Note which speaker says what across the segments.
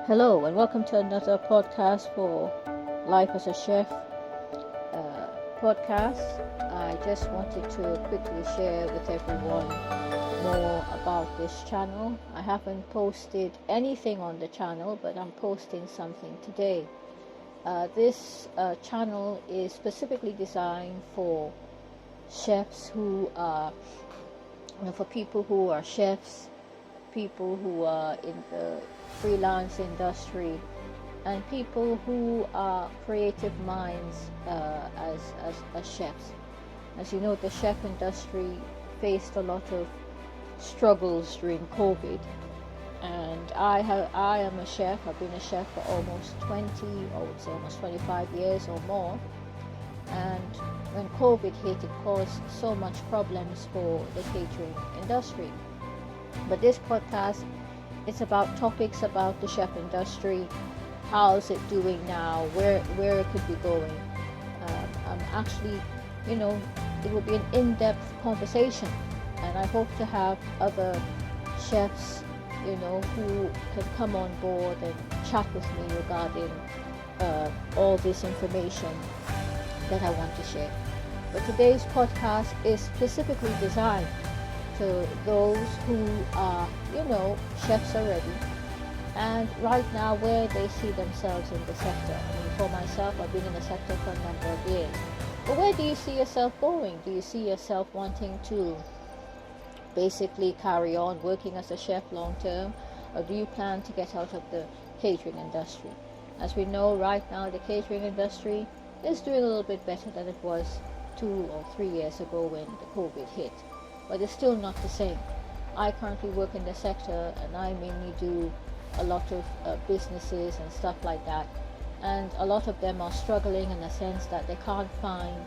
Speaker 1: Hello, and welcome to another podcast for Life as a Chef podcast. I just wanted to quickly share with everyone more about this channel. I haven't posted anything on the channel, but I'm posting something today. This channel is specifically designed for chefs who are, for people who are chefs, people who are in the freelance industry, and people who are creative minds as chefs. As you know, the chef industry faced a lot of struggles during COVID, and I am a chef. I've been a chef for almost 20, I would say almost 25 years or more. And when COVID hit, it caused so much problems for the catering industry. But this podcast, it's about topics about the chef industry. How's it doing now? Where it could be going? I'm actually, it will be an in-depth conversation, and I hope to have other chefs, who can come on board and chat with me regarding all this information that I want to share. But today's podcast is specifically designed to those who are, chefs already, and right now where they see themselves in the sector. I mean, for myself, I've been in the sector for a number of years. But where do you see yourself going? Do you see yourself wanting to basically carry on working as a chef long term, or do you plan to get out of the catering industry? As we know, right now the catering industry is doing a little bit better than it was 2 or 3 years ago when the COVID hit, but it's still not the same. I currently work in the sector, and I mainly do a lot of businesses and stuff like that, and a lot of them are struggling in the sense that they can't find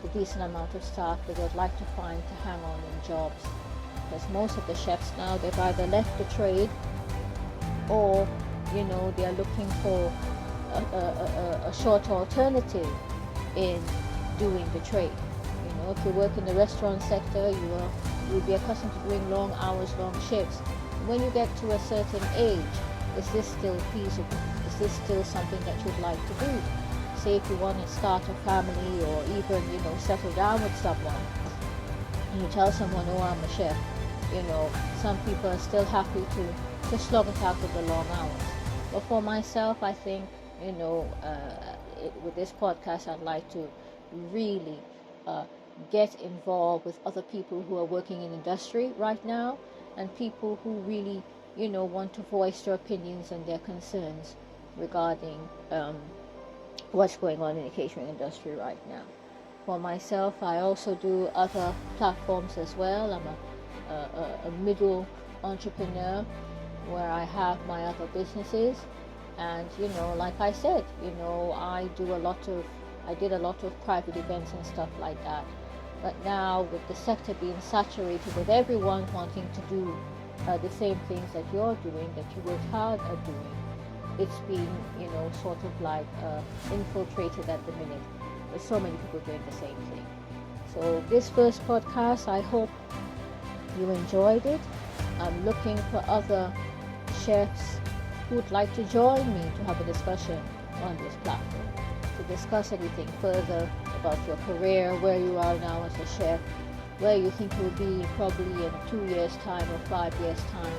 Speaker 1: the decent amount of staff that they'd like to find to hang on in jobs, because most of the chefs now, they've either left the trade, or they are looking for a short alternative in doing the trade. If you work in the restaurant sector, you'll be accustomed to doing long hours, long shifts. When you get to a certain age, is this still feasible? Is this still something that you'd like to do? Say if you want to start a family, or even settle down with someone, and you tell someone, oh, I'm a chef, some people are still happy to slog it out with the long hours. But for myself, I think with this podcast, I'd like to really get involved with other people who are working in industry right now, and people who really want to voice their opinions and their concerns regarding what's going on in the catering industry right now. For myself, I also do other platforms as well. I'm a middle entrepreneur where I have my other businesses, and like I said, I did a lot of private events and stuff like that. But now, with the sector being saturated with everyone wanting to do the same things that you're doing, that you worked hard at doing, it's been sort of like infiltrated at the minute. There's so many people doing the same thing. So this first podcast, I hope you enjoyed it. I'm looking for other chefs who would like to join me to have a discussion on this platform, to discuss anything further about your career, where you are now as a chef, where you think you'll be probably in 2 years' time or 5 years' time.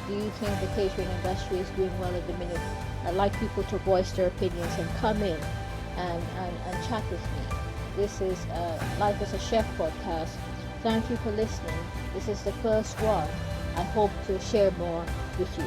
Speaker 1: Do you think the catering industry is doing well at the minute? I'd like people to voice their opinions and come in and chat with me. This is Life as a Chef podcast. Thank you for listening. This is the first one. I hope to share more with you.